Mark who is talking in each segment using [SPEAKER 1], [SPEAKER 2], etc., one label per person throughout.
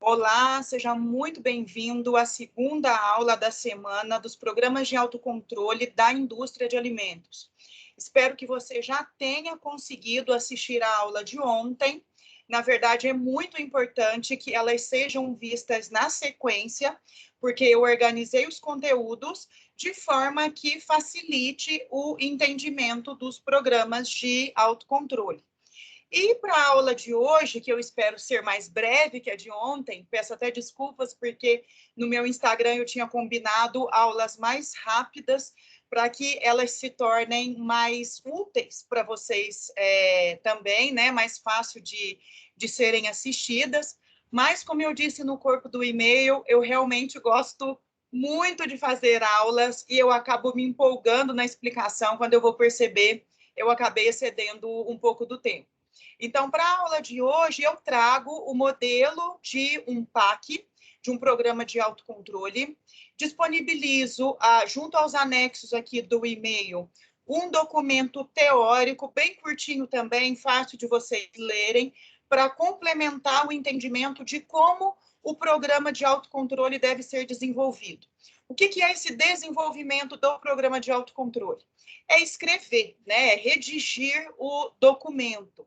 [SPEAKER 1] Olá, seja muito bem-vindo à segunda aula da semana dos programas de autocontrole da indústria de alimentos. Espero que você já tenha conseguido assistir a aula de ontem. Na verdade, é muito importante que elas sejam vistas na sequência, porque eu organizei os conteúdos de forma que facilite o entendimento dos programas de autocontrole. E para a aula de hoje, que eu espero ser mais breve que a de ontem, peço até desculpas, porque no meu Instagram eu tinha combinado aulas mais rápidas para que elas se tornem mais úteis para vocês também, né? Mais fácil de serem assistidas. Mas, como eu disse no corpo do e-mail, eu realmente gosto muito de fazer aulas e eu acabo me empolgando na explicação. Quando eu vou perceber, eu acabei excedendo um pouco do tempo. Então, para a aula de hoje, eu trago o modelo de um PAC, de um programa de autocontrole. Disponibilizo, junto aos anexos aqui do e-mail, um documento teórico, bem curtinho também, fácil de vocês lerem, para complementar o entendimento de como o programa de autocontrole deve ser desenvolvido. O que é esse desenvolvimento do programa de autocontrole? É escrever, né? É redigir o documento.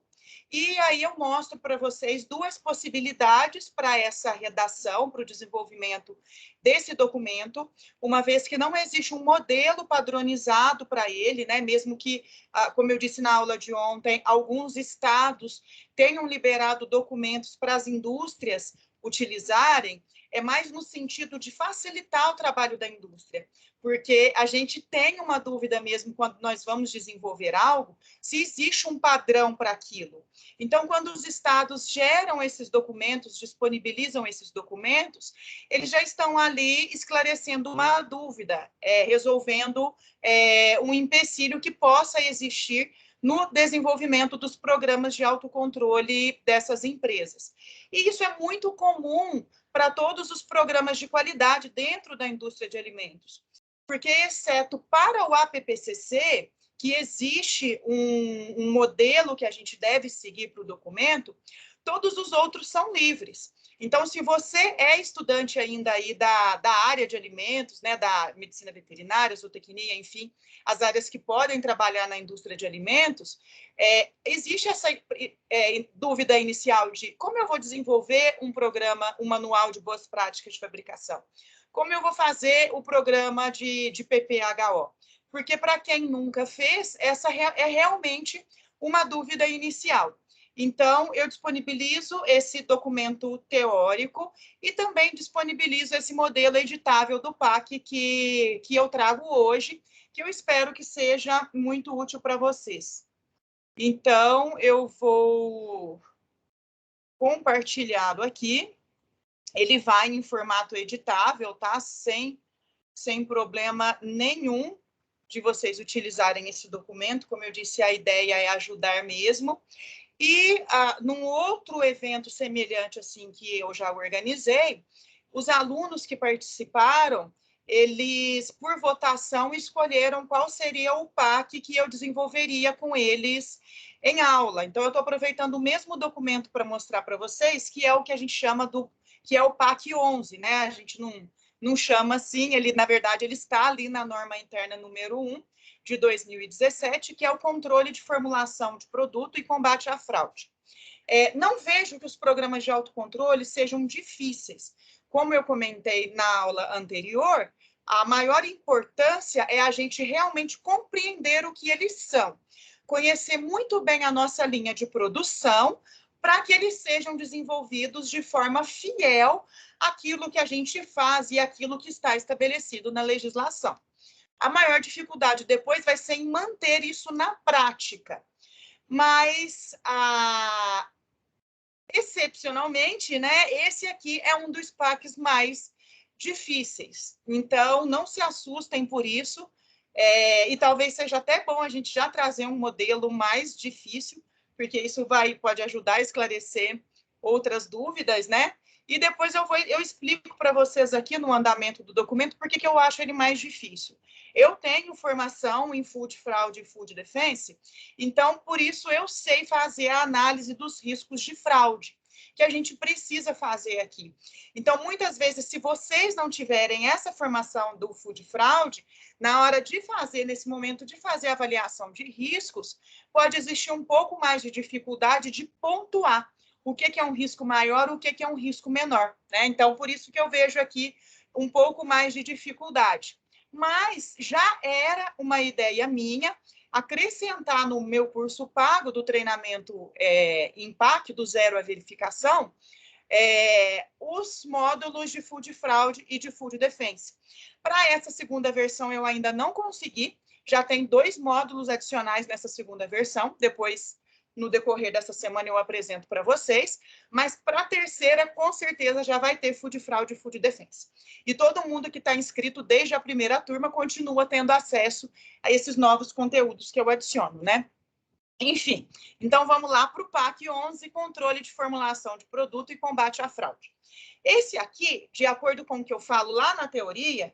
[SPEAKER 1] E aí eu mostro para vocês duas possibilidades para essa redação, para o desenvolvimento desse documento, uma vez que não existe um modelo padronizado para ele, né? Mesmo que, como eu disse na aula de ontem, alguns estados tenham liberado documentos para as indústrias utilizarem, é mais no sentido de facilitar o trabalho da indústria, porque a gente tem uma dúvida mesmo quando nós vamos desenvolver algo, se existe um padrão para aquilo. Então, quando os estados geram esses documentos, disponibilizam esses documentos, eles já estão ali esclarecendo uma dúvida, resolvendo um empecilho que possa existir no desenvolvimento dos programas de autocontrole dessas empresas. E isso é muito comum para todos os programas de qualidade dentro da indústria de alimentos, porque, exceto para o APPCC, que existe um modelo que a gente deve seguir para o documento, todos os outros são livres. Então, se você é estudante ainda aí da área de alimentos, né, da medicina veterinária, zootecnia, enfim, as áreas que podem trabalhar na indústria de alimentos, existe essa dúvida inicial de como eu vou desenvolver um programa, um manual de boas práticas de fabricação? Como eu vou fazer o programa de PPHO? Porque, para quem nunca fez, essa é realmente uma dúvida inicial. Então, eu disponibilizo esse documento teórico e também disponibilizo esse modelo editável do PAC que eu trago hoje, que eu espero que seja muito útil para vocês. Então, eu vou compartilhá-lo aqui. Ele vai em formato editável, tá? Sem problema nenhum de vocês utilizarem esse documento. Como eu disse, a ideia é ajudar mesmo. E num outro evento semelhante assim que eu já organizei, os alunos que participaram, eles, por votação, escolheram qual seria o PAC que eu desenvolveria com eles em aula. Então, eu estou aproveitando o mesmo documento para mostrar para vocês, que é o que a gente chama que é o PAC 11, né? A gente não chama assim, ele, na verdade, ele está ali na norma interna número 1, de 2017, que é o controle de formulação de produto e combate à fraude. Não vejo que os programas de autocontrole sejam difíceis. Como eu comentei na aula anterior, a maior importância é a gente realmente compreender o que eles são, conhecer muito bem a nossa linha de produção, para que eles sejam desenvolvidos de forma fiel àquilo que a gente faz e àquilo que está estabelecido na legislação. A maior dificuldade depois vai ser em manter isso na prática. Mas, excepcionalmente, né, esse aqui é um dos PACs mais difíceis. Então, não se assustem por isso. E talvez seja até bom a gente já trazer um modelo mais difícil, porque isso pode ajudar a esclarecer outras dúvidas, né? E depois eu explico para vocês aqui no andamento do documento por que eu acho ele mais difícil. Eu tenho formação em Food Fraud e Food Defense, então, por isso, eu sei fazer a análise dos riscos de fraude. que a gente precisa fazer aqui. Então, muitas vezes, se vocês não tiverem essa formação do Food Fraud, na hora de fazer, nesse momento de fazer a avaliação de riscos, pode existir um pouco mais de dificuldade de pontuar o que é um risco maior, o que é um risco menor, né? Então, por isso que eu vejo aqui um pouco mais de dificuldade. Mas já era uma ideia minha acrescentar no meu curso pago do treinamento IMPAC, do zero à verificação, os módulos de Food Fraud e de Food Defense. Para essa segunda versão, eu ainda não consegui, já tem 2 módulos adicionais nessa segunda versão, depois, no decorrer dessa semana, eu apresento para vocês, mas para a terceira, com certeza, já vai ter Food Fraud e Food Defense. E todo mundo que está inscrito desde a primeira turma continua tendo acesso a esses novos conteúdos que eu adiciono, né? Enfim, então vamos lá para o PAC 11, Controle de Formulação de Produto e Combate à Fraude. Esse aqui, de acordo com o que eu falo lá na teoria,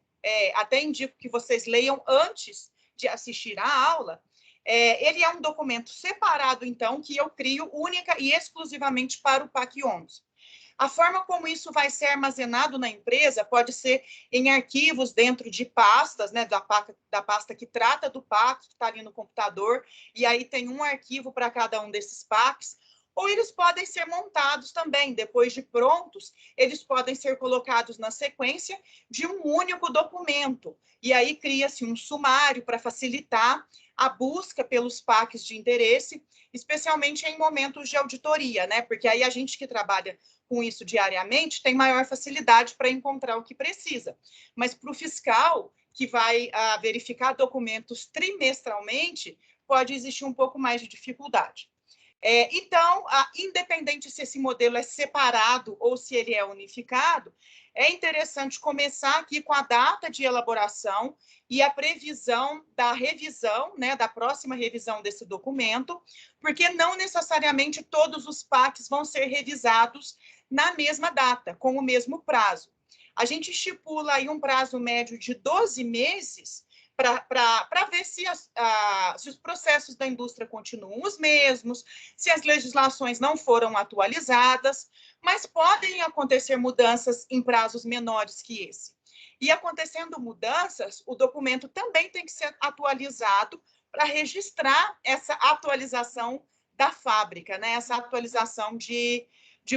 [SPEAKER 1] até indico que vocês leiam antes de assistir à aula, ele é um documento separado, então, que eu crio única e exclusivamente para o PAC 11. A forma como isso vai ser armazenado na empresa pode ser em arquivos dentro de pastas, né, da pasta que trata do PAC, que está ali no computador, e aí tem um arquivo para cada um desses PACs, ou eles podem ser montados também, depois de prontos, eles podem ser colocados na sequência de um único documento, e aí cria-se um sumário para facilitar a busca pelos PACs de interesse, especialmente em momentos de auditoria, né, porque aí a gente que trabalha com isso diariamente tem maior facilidade para encontrar o que precisa, mas para o fiscal, que vai verificar documentos trimestralmente, pode existir um pouco mais de dificuldade. Então, independente se esse modelo é separado ou se ele é unificado, é interessante começar aqui com a data de elaboração e a previsão da revisão, né, da próxima revisão desse documento, porque não necessariamente todos os PACs vão ser revisados na mesma data, com o mesmo prazo. A gente estipula aí um prazo médio de 12 meses para ver se os processos da indústria continuam os mesmos, se as legislações não foram atualizadas, mas podem acontecer mudanças em prazos menores que esse. E acontecendo mudanças, o documento também tem que ser atualizado para registrar essa atualização da fábrica, né? Essa atualização de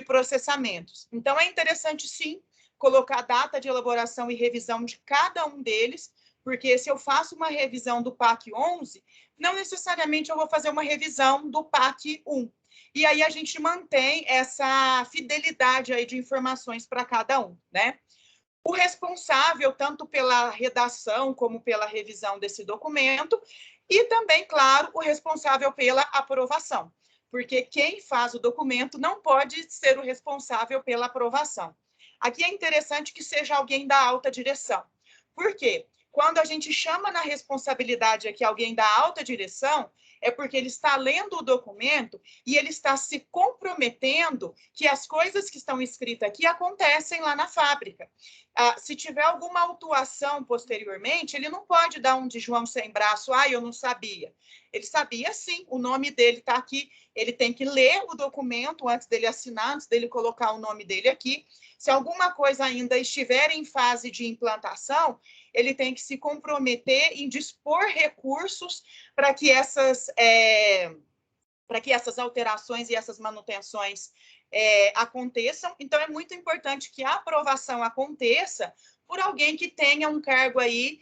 [SPEAKER 1] processamentos. Então, é interessante, sim, colocar a data de elaboração e revisão de cada um deles, porque se eu faço uma revisão do PAC 11, não necessariamente eu vou fazer uma revisão do PAC 1. E aí a gente mantém essa fidelidade aí de informações para cada um, né? O responsável, tanto pela redação como pela revisão desse documento, e também, claro, o responsável pela aprovação, porque quem faz o documento não pode ser o responsável pela aprovação. Aqui é interessante que seja alguém da alta direção. Por quê? Quando a gente chama na responsabilidade aqui alguém da alta direção, é porque ele está lendo o documento e ele está se comprometendo que as coisas que estão escritas aqui acontecem lá na fábrica. Se tiver alguma autuação posteriormente, ele não pode dar um de João sem braço, eu não sabia. Ele sabia sim, o nome dele está aqui, ele tem que ler o documento antes dele assinar, antes dele colocar o nome dele aqui. Se alguma coisa ainda estiver em fase de implantação, ele tem que se comprometer em dispor recursos para que essas alterações e essas manutenções aconteçam. Então, é muito importante que a aprovação aconteça por alguém que tenha um cargo aí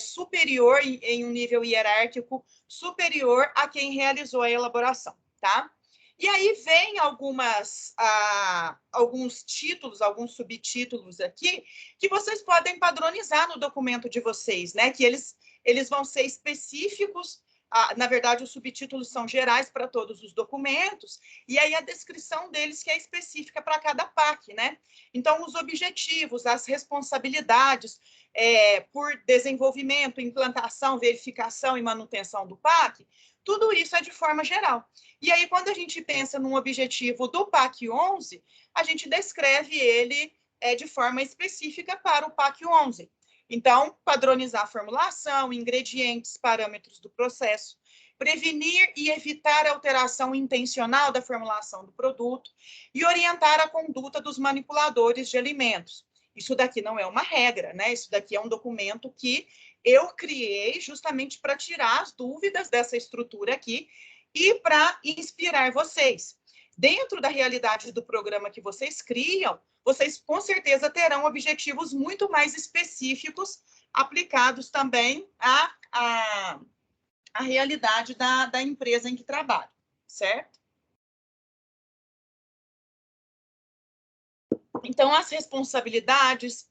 [SPEAKER 1] superior, em um nível hierárquico superior a quem realizou a elaboração, tá? E aí vem alguns títulos, alguns subtítulos aqui, que vocês podem padronizar no documento de vocês, né? Que eles vão ser específicos. Na verdade, os subtítulos são gerais para todos os documentos, e aí a descrição deles que é específica para cada PAC, né? Então, os objetivos, as responsabilidades por desenvolvimento, implantação, verificação e manutenção do PAC, tudo isso é de forma geral. E aí, quando a gente pensa num objetivo do PAC 11, a gente descreve ele de forma específica para o PAC 11. Então, padronizar a formulação, ingredientes, parâmetros do processo, prevenir e evitar a alteração intencional da formulação do produto e orientar a conduta dos manipuladores de alimentos. Isso daqui não é uma regra, né? Isso daqui é um documento que eu criei justamente para tirar as dúvidas dessa estrutura aqui e para inspirar vocês. Dentro da realidade do programa que vocês criam, vocês com certeza terão objetivos muito mais específicos aplicados também à realidade da empresa em que trabalham, certo? Então, as responsabilidades,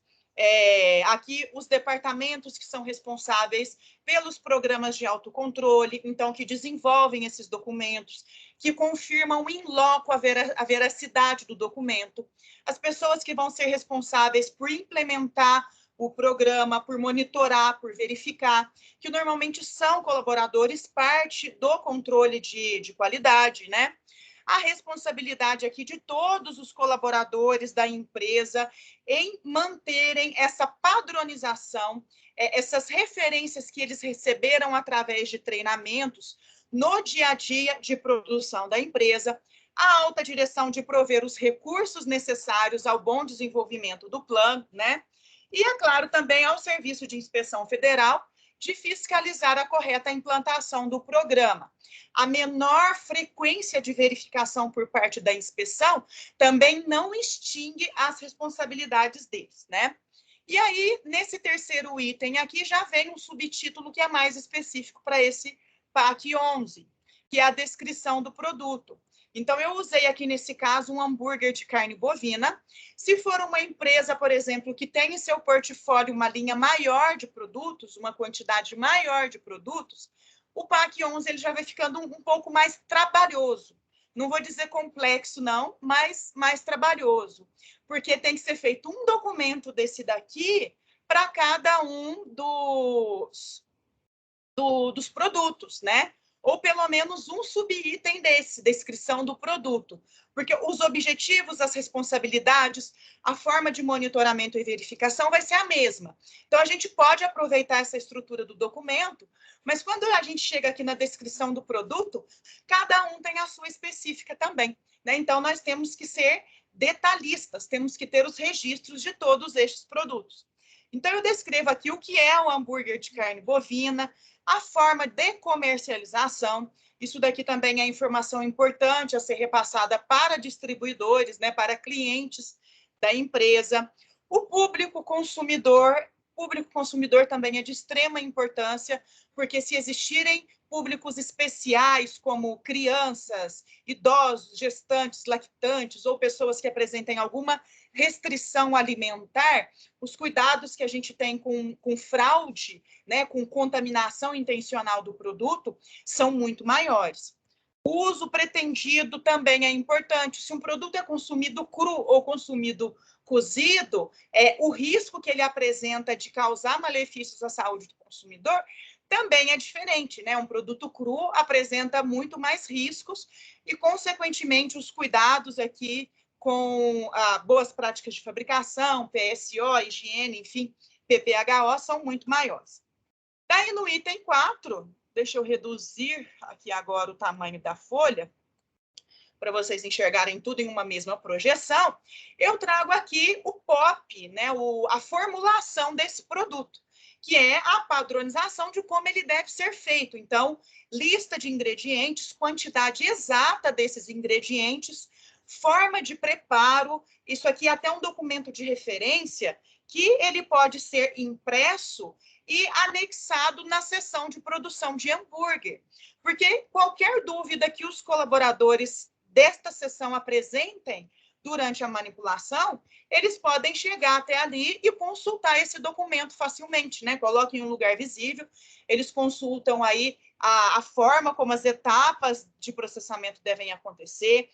[SPEAKER 1] aqui os departamentos que são responsáveis pelos programas de autocontrole, então, que desenvolvem esses documentos, que confirmam in loco a veracidade do documento, as pessoas que vão ser responsáveis por implementar o programa, por monitorar, por verificar, que normalmente são colaboradores, parte do controle de qualidade, né? A responsabilidade aqui de todos os colaboradores da empresa em manterem essa padronização, essas referências que eles receberam através de treinamentos no dia a dia de produção da empresa, a alta direção de prover os recursos necessários ao bom desenvolvimento do plano, né? E, é claro, também ao Serviço de Inspeção Federal, de fiscalizar a correta implantação do programa. A menor frequência de verificação por parte da inspeção também não extingue as responsabilidades deles, né? E aí, nesse terceiro item aqui, já vem um subtítulo que é mais específico para esse PAC 11, que é a descrição do produto. Então, eu usei aqui, nesse caso, um hambúrguer de carne bovina. Se for uma empresa, por exemplo, que tem em seu portfólio uma linha maior de produtos, uma quantidade maior de produtos, o PAC 11 ele já vai ficando um pouco mais trabalhoso. Não vou dizer complexo, não, mas mais trabalhoso. Porque tem que ser feito um documento desse daqui para cada um dos produtos, né? Ou pelo menos um subitem desse, descrição do produto. Porque os objetivos, as responsabilidades, a forma de monitoramento e verificação vai ser a mesma. Então, a gente pode aproveitar essa estrutura do documento, mas quando a gente chega aqui na descrição do produto, cada um tem a sua específica também, né? Então, nós temos que ser detalhistas, temos que ter os registros de todos estes produtos. Então, eu descrevo aqui o que é o hambúrguer de carne bovina, a forma de comercialização. Isso daqui também é informação importante a ser repassada para distribuidores, né, para clientes da empresa. O público consumidor também é de extrema importância, porque se existirem públicos especiais, como crianças, idosos, gestantes, lactantes, ou pessoas que apresentem alguma restrição alimentar, os cuidados que a gente tem com fraude, né, com contaminação intencional do produto, são muito maiores. O uso pretendido também é importante. Se um produto é consumido cru ou consumido cozido, o risco que ele apresenta de causar malefícios à saúde do consumidor também é diferente, né? Um produto cru apresenta muito mais riscos e, consequentemente, os cuidados aqui com boas práticas de fabricação, PSO, higiene, enfim, PPHO, são muito maiores. Daí, no item 4, deixa eu reduzir aqui agora o tamanho da folha, para vocês enxergarem tudo em uma mesma projeção, eu trago aqui o POP, né, a formulação desse produto, que é a padronização de como ele deve ser feito. Então, lista de ingredientes, quantidade exata desses ingredientes, forma de preparo, isso aqui é até um documento de referência que ele pode ser impresso e anexado na seção de produção de hambúrguer. Porque qualquer dúvida que os colaboradores desta seção apresentem durante a manipulação, eles podem chegar até ali e consultar esse documento facilmente, né? Coloquem em um lugar visível, eles consultam aí a forma como as etapas de processamento devem acontecer,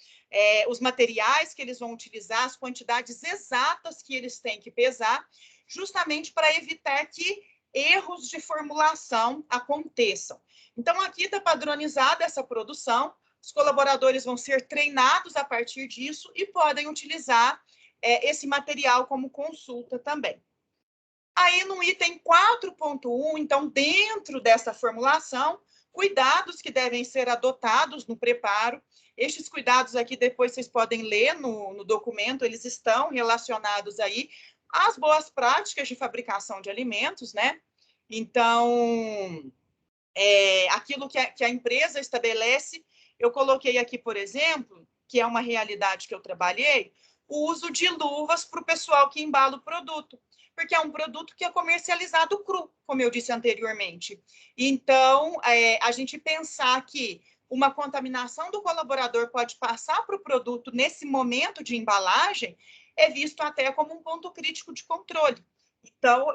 [SPEAKER 1] os materiais que eles vão utilizar, as quantidades exatas que eles têm que pesar, justamente para evitar que erros de formulação aconteçam. Então, aqui está padronizada essa produção, os colaboradores vão ser treinados a partir disso e podem utilizar esse material como consulta também. Aí, no item 4.1, então, dentro dessa formulação, cuidados que devem ser adotados no preparo. Estes cuidados aqui, depois vocês podem ler no documento, eles estão relacionados aí às boas práticas de fabricação de alimentos, né? Então, aquilo que a empresa estabelece, eu coloquei aqui, por exemplo, que é uma realidade que eu trabalhei, o uso de luvas para o pessoal que embala o produto, porque é um produto que é comercializado cru, como eu disse anteriormente. Então, a gente pensar que uma contaminação do colaborador pode passar para o produto nesse momento de embalagem é visto até como um ponto crítico de controle. Então,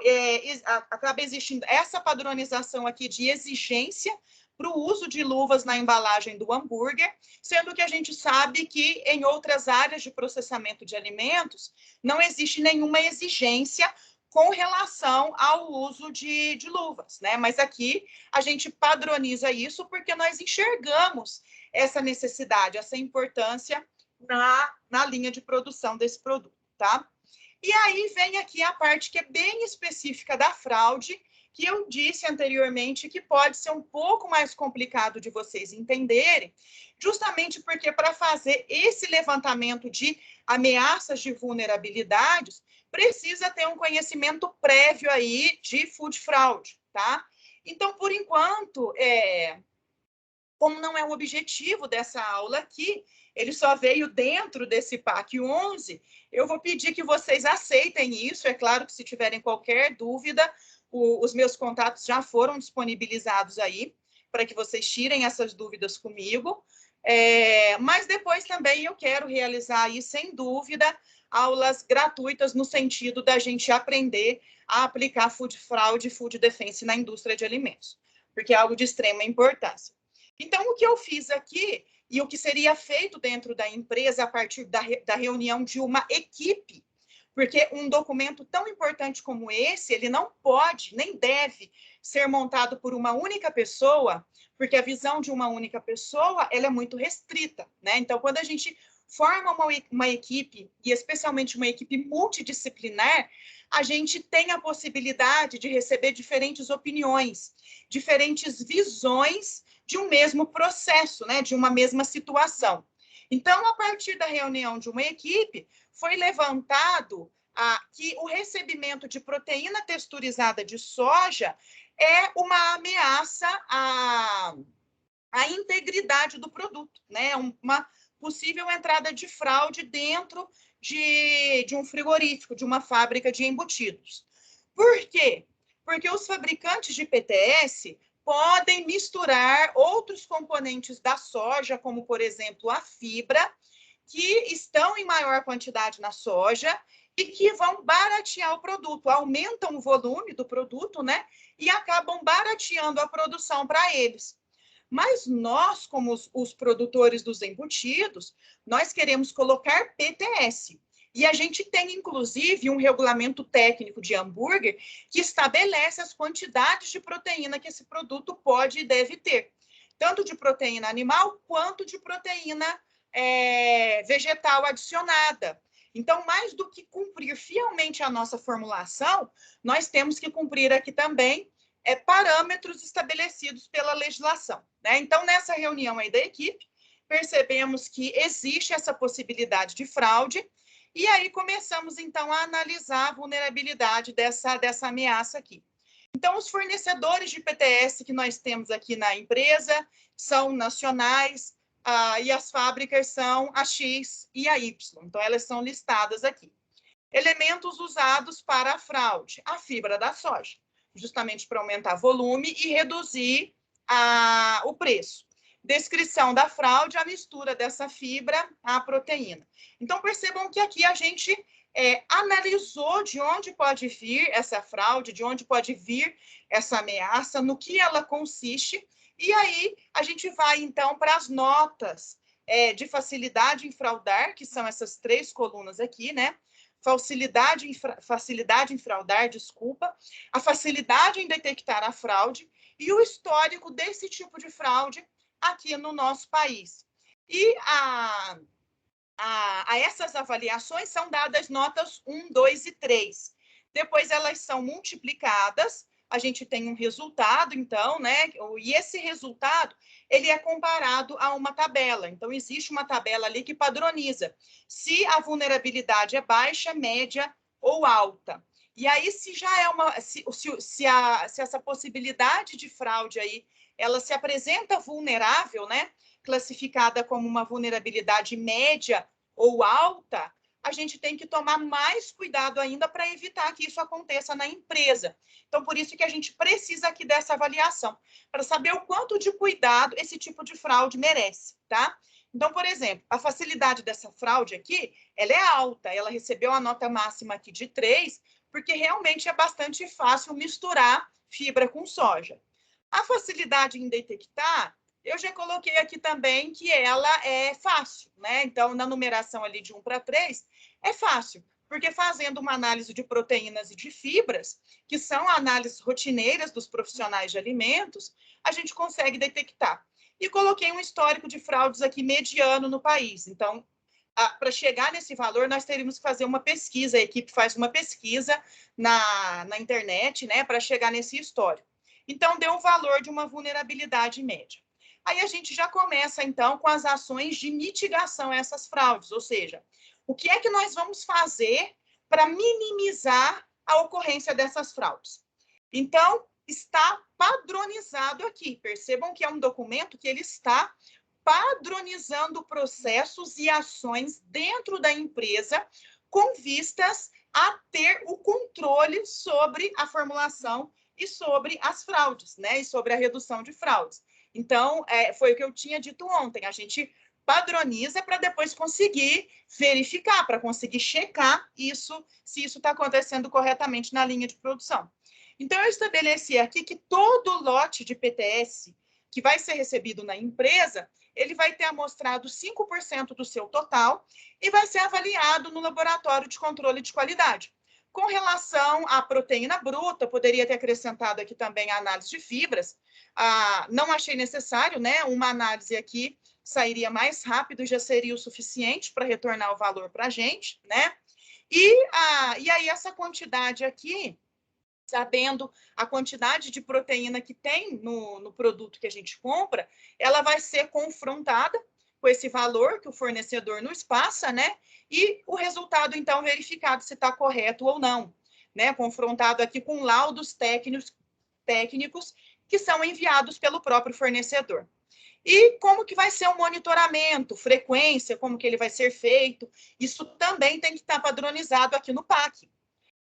[SPEAKER 1] acaba existindo essa padronização aqui de exigência para o uso de luvas na embalagem do hambúrguer, sendo que a gente sabe que em outras áreas de processamento de alimentos não existe nenhuma exigência com relação ao uso de luvas, né? Mas aqui a gente padroniza isso porque nós enxergamos essa necessidade, essa importância na linha de produção desse produto, tá? E aí vem aqui a parte que é bem específica da fraude, que eu disse anteriormente que pode ser um pouco mais complicado de vocês entenderem, justamente porque para fazer esse levantamento de ameaças de vulnerabilidades, precisa ter um conhecimento prévio aí de food fraud, tá? Então, por enquanto, como não é o objetivo dessa aula aqui, ele só veio dentro desse PAC 11, eu vou pedir que vocês aceitem isso. É claro que se tiverem qualquer dúvida, os meus contatos já foram disponibilizados aí, para que vocês tirem essas dúvidas comigo. Mas depois também eu quero realizar aí, sem dúvida, aulas gratuitas no sentido da gente aprender a aplicar food fraud e food defense na indústria de alimentos, porque é algo de extrema importância. Então, o que eu fiz aqui, e o que seria feito dentro da empresa a partir da reunião de uma equipe, porque um documento tão importante como esse, ele não pode, nem deve ser montado por uma única pessoa, porque a visão de uma única pessoa, ela é muito restrita, né? Então, quando a gente forma uma equipe, e especialmente uma equipe multidisciplinar, a gente tem a possibilidade de receber diferentes opiniões, diferentes visões de um mesmo processo, né? De uma mesma situação. Então, a partir da reunião de uma equipe, foi levantado que o recebimento de proteína texturizada de soja é uma ameaça à integridade do produto, né? Uma possível entrada de fraude dentro de um frigorífico, de uma fábrica de embutidos. Por quê? Porque os fabricantes de PTS podem misturar outros componentes da soja, como, por exemplo, a fibra, que estão em maior quantidade na soja e que vão baratear o produto, aumentam o volume do produto, né? E acabam barateando a produção para eles. Mas nós, como os produtores dos embutidos, nós queremos colocar PTS. E a gente tem, inclusive, um regulamento técnico de hambúrguer que estabelece as quantidades de proteína que esse produto pode e deve ter. Tanto de proteína animal, quanto de proteína vegetal adicionada. Então, mais do que cumprir fielmente a nossa formulação, nós temos que cumprir aqui também parâmetros estabelecidos pela legislação, né? Então, nessa reunião aí da equipe, percebemos que existe essa possibilidade de fraude, e aí começamos, então, a analisar a vulnerabilidade dessa ameaça aqui. Então, os fornecedores de PTS que nós temos aqui na empresa são nacionais, e as fábricas são a X e a Y. Então, elas são listadas aqui. Elementos usados para a fraude: a fibra da soja, justamente para aumentar volume e reduzir o preço. Descrição da fraude: a mistura dessa fibra à proteína. Então, percebam que aqui a gente analisou de onde pode vir essa fraude, de onde pode vir essa ameaça, no que ela consiste, e aí a gente vai, então, para as notas de facilidade em fraudar, que são essas 3 colunas aqui, né? Facilidade em fraudar, desculpa, a facilidade em detectar a fraude e o histórico desse tipo de fraude aqui no nosso país. E a essas avaliações são dadas notas 1, 2 e 3. Depois elas são multiplicadas a gente tem um resultado, então, né? E esse resultado, ele é comparado a uma tabela. Então, existe uma tabela ali que padroniza se a vulnerabilidade é baixa, média ou alta. E aí, se já é uma... Se essa possibilidade de fraude aí, ela se apresenta vulnerável, né? Classificada como uma vulnerabilidade média ou alta, a gente tem que tomar mais cuidado ainda para evitar que isso aconteça na empresa. Então, por isso que a gente precisa aqui dessa avaliação, para saber o quanto de cuidado esse tipo de fraude merece, tá? Então, por exemplo, a facilidade dessa fraude aqui, ela é alta, ela recebeu a nota máxima aqui de 3, porque realmente é bastante fácil misturar fibra com soja. A facilidade em detectar, eu já coloquei aqui também que ela é fácil, né? Então, na numeração ali de 1 para 3, é fácil, porque fazendo uma análise de proteínas e de fibras, que são análises rotineiras dos profissionais de alimentos, a gente consegue detectar. E coloquei um histórico de fraudes aqui mediano no país. Então, para chegar nesse valor, nós teríamos que fazer uma pesquisa, a equipe faz uma pesquisa na internet, né, para chegar nesse histórico. Então, deu um valor de uma vulnerabilidade média. Aí a gente já começa, então, com as ações de mitigação a essas fraudes, ou seja, o que é que nós vamos fazer para minimizar a ocorrência dessas fraudes? Então, está padronizado aqui. Percebam que é um documento que ele está padronizando processos e ações dentro da empresa com vistas a ter o controle sobre a formulação e sobre as fraudes, né? E sobre a redução de fraudes. Então, foi o que eu tinha dito ontem, a gente padroniza para depois conseguir verificar, para conseguir checar isso, se isso está acontecendo corretamente na linha de produção. Então, eu estabeleci aqui que todo lote de PTS que vai ser recebido na empresa, ele vai ter amostrado 5% do seu total e vai ser avaliado no laboratório de controle de qualidade. Com relação à proteína bruta, poderia ter acrescentado aqui também a análise de fibras. Não achei necessário, né? Uma análise aqui sairia mais rápido e já seria o suficiente para retornar o valor para a gente, né? E aí, essa quantidade aqui, sabendo a quantidade de proteína que tem no produto que a gente compra, ela vai ser confrontada com esse valor que o fornecedor nos passa, né? E o resultado, então, verificado se está correto ou não, né? Confrontado aqui com laudos técnicos que são enviados pelo próprio fornecedor. E como que vai ser o monitoramento, frequência, como que ele vai ser feito, isso também tem que estar padronizado aqui no PAC.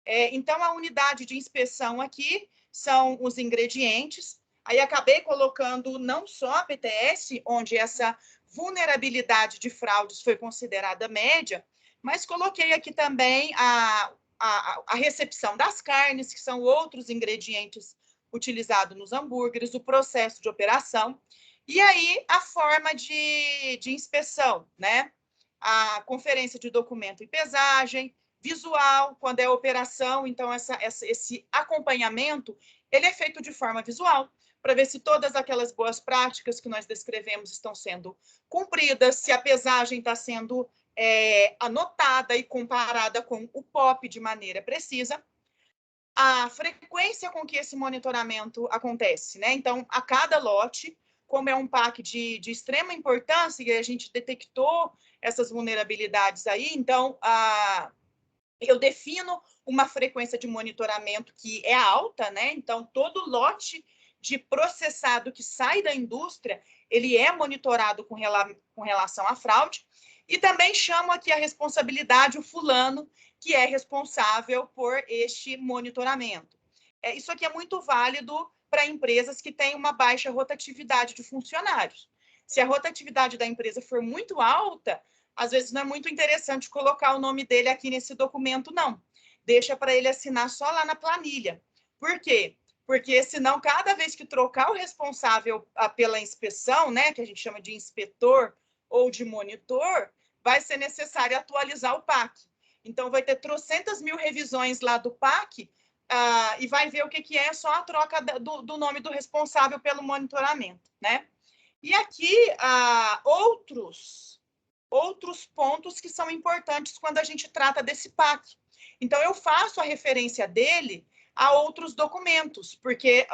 [SPEAKER 1] Então, a unidade de inspeção aqui são os ingredientes. Aí, acabei colocando não só a PTS, onde essa vulnerabilidade de fraudes foi considerada média, mas coloquei aqui também a recepção das carnes, que são outros ingredientes utilizados nos hambúrgueres, o processo de operação, e aí a forma de inspeção, né? A conferência de documento e pesagem, visual, quando é operação, então esse acompanhamento, ele é feito de forma visual, para ver se todas aquelas boas práticas que nós descrevemos estão sendo cumpridas, se a pesagem está sendo anotada e comparada com o POP de maneira precisa, a frequência com que esse monitoramento acontece, né? Então, a cada lote, como é um PAC de extrema importância, e a gente detectou essas vulnerabilidades aí, então, eu defino uma frequência de monitoramento que é alta, né? Então, todo lote de processado que sai da indústria, ele é monitorado com relação à fraude. E também chamo aqui a responsabilidade, o fulano, que é responsável por este monitoramento. Isso aqui é muito válido para empresas que têm uma baixa rotatividade de funcionários. Se a rotatividade da empresa for muito alta, às vezes não é muito interessante colocar o nome dele aqui nesse documento, não. Deixa para ele assinar só lá na planilha. Por quê? Porque senão, cada vez que trocar o responsável pela inspeção, né, que a gente chama de inspetor ou de monitor, vai ser necessário atualizar o PAC. Então, vai ter trocentas mil revisões lá do PAC e vai ver o que é só a troca do nome do responsável pelo monitoramento, né? E aqui, outros pontos que são importantes quando a gente trata desse PAC. Então, eu faço a referência dele a outros documentos, porque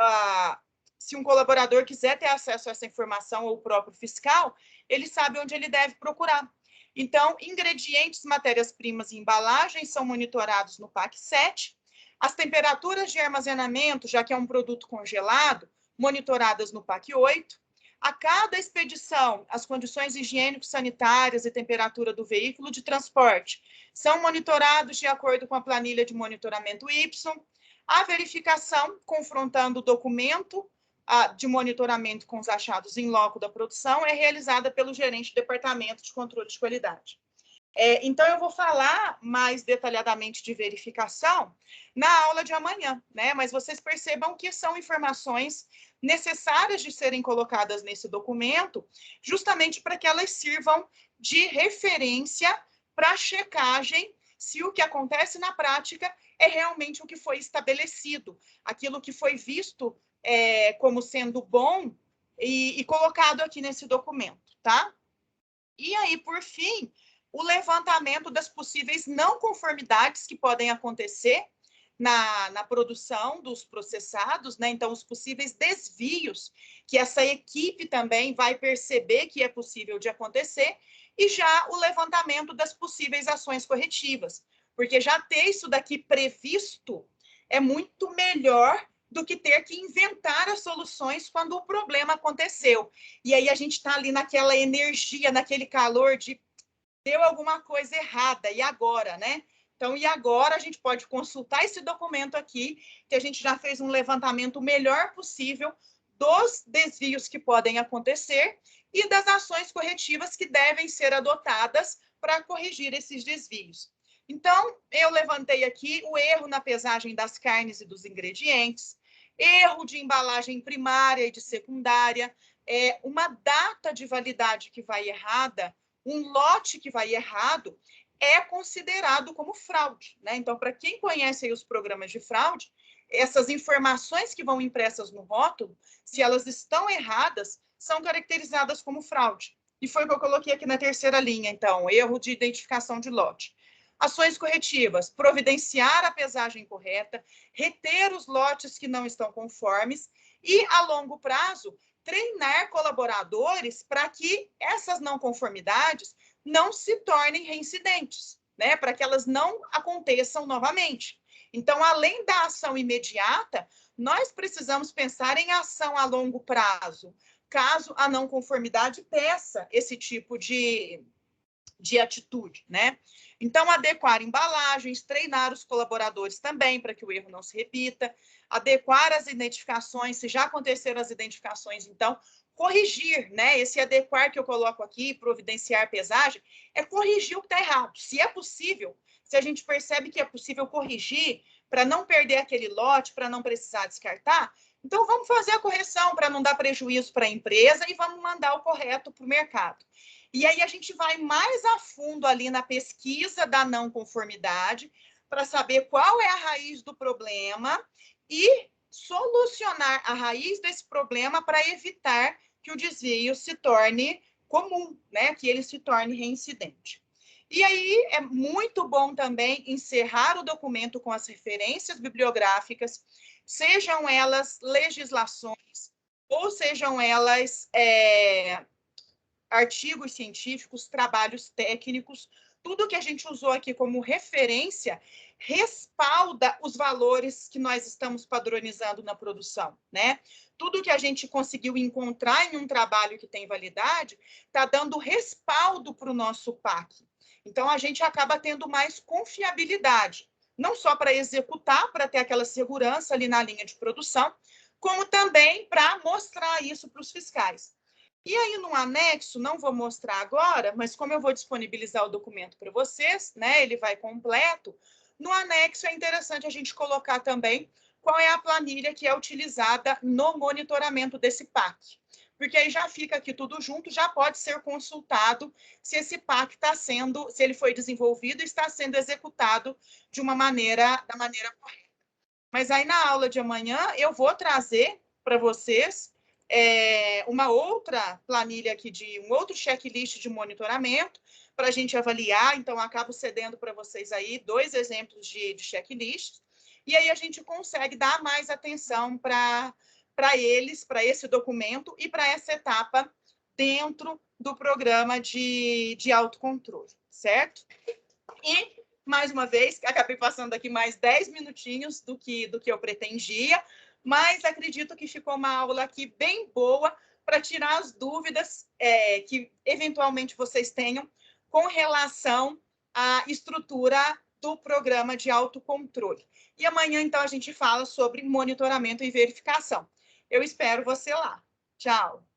[SPEAKER 1] se um colaborador quiser ter acesso a essa informação, ou o próprio fiscal, ele sabe onde ele deve procurar. Então, ingredientes, matérias-primas e embalagens são monitorados no PAC 7, as temperaturas de armazenamento, já que é um produto congelado, monitoradas no PAC 8, a cada expedição, as condições higiênico-sanitárias e temperatura do veículo de transporte são monitorados de acordo com a planilha de monitoramento Y, a verificação, confrontando o documento de monitoramento com os achados em loco da produção, é realizada pelo gerente do Departamento de Controle de Qualidade. Então, eu vou falar mais detalhadamente de verificação na aula de amanhã, né? Mas vocês percebam que são informações necessárias de serem colocadas nesse documento, justamente para que elas sirvam de referência para a checagem se o que acontece na prática é realmente o que foi estabelecido, aquilo que foi visto como sendo bom e colocado aqui nesse documento, tá? E aí, por fim, o levantamento das possíveis não conformidades que podem acontecer na produção dos processados, né? Então, os possíveis desvios que essa equipe também vai perceber que é possível de acontecer, e já o levantamento das possíveis ações corretivas, porque já ter isso daqui previsto é muito melhor do que ter que inventar as soluções quando o problema aconteceu. E aí a gente está ali naquela energia, naquele calor de deu alguma coisa errada, e agora, né? Então, e agora a gente pode consultar esse documento aqui, que a gente já fez um levantamento melhor possível dos desvios que podem acontecer e das ações corretivas que devem ser adotadas para corrigir esses desvios. Então, eu levantei aqui o erro na pesagem das carnes e dos ingredientes, erro de embalagem primária e de secundária, uma data de validade que vai errada, um lote que vai errado, é considerado como fraude, né? Então, para quem conhece aí os programas de fraude, essas informações que vão impressas no rótulo, se elas estão erradas, são caracterizadas como fraude. E foi o que eu coloquei aqui na terceira linha, então, erro de identificação de lote. Ações corretivas, providenciar a pesagem correta, reter os lotes que não estão conformes e, a longo prazo, treinar colaboradores para que essas não conformidades não se tornem reincidentes, né? Para que elas não aconteçam novamente. Então, além da ação imediata, nós precisamos pensar em ação a longo prazo, caso a não conformidade peça esse tipo de atitude, né? Então, adequar embalagens, treinar os colaboradores também para que o erro não se repita, adequar as identificações, se já aconteceram as identificações, então, corrigir, né? Esse adequar que eu coloco aqui, providenciar pesagem, é corrigir o que está errado. Se é possível, se a gente percebe que é possível corrigir para não perder aquele lote, para não precisar descartar, então vamos fazer a correção para não dar prejuízo para a empresa e vamos mandar o correto para o mercado. E aí a gente vai mais a fundo ali na pesquisa da não conformidade para saber qual é a raiz do problema e solucionar a raiz desse problema para evitar que o desvio se torne comum, né? Que ele se torne reincidente. E aí é muito bom também encerrar o documento com as referências bibliográficas, sejam elas legislações ou sejam elas artigos científicos, trabalhos técnicos, tudo que a gente usou aqui como referência respalda os valores que nós estamos padronizando na produção, né? Tudo que a gente conseguiu encontrar em um trabalho que tem validade está dando respaldo para o nosso PAC. Então, a gente acaba tendo mais confiabilidade, não só para executar, para ter aquela segurança ali na linha de produção, como também para mostrar isso para os fiscais. E aí, no anexo, não vou mostrar agora, mas como eu vou disponibilizar o documento para vocês, né, ele vai completo, no anexo é interessante a gente colocar também qual é a planilha que é utilizada no monitoramento desse PAC. Porque aí já fica aqui tudo junto, já pode ser consultado se esse PAC está sendo, se ele foi desenvolvido e está sendo executado da maneira correta. Mas aí na aula de amanhã eu vou trazer para vocês uma outra planilha aqui, um outro checklist de monitoramento para a gente avaliar. Então, acabo cedendo para vocês aí 2 exemplos de checklist. e aí a gente consegue dar mais atenção para eles, para esse documento e para essa etapa dentro do programa de autocontrole, certo? E, mais uma vez, acabei passando aqui mais 10 minutinhos do que eu pretendia, mas acredito que ficou uma aula aqui bem boa para tirar as dúvidas que, eventualmente, vocês tenham com relação à estrutura do programa de autocontrole. E amanhã, então, a gente fala sobre monitoramento e verificação. Eu espero você lá. Tchau!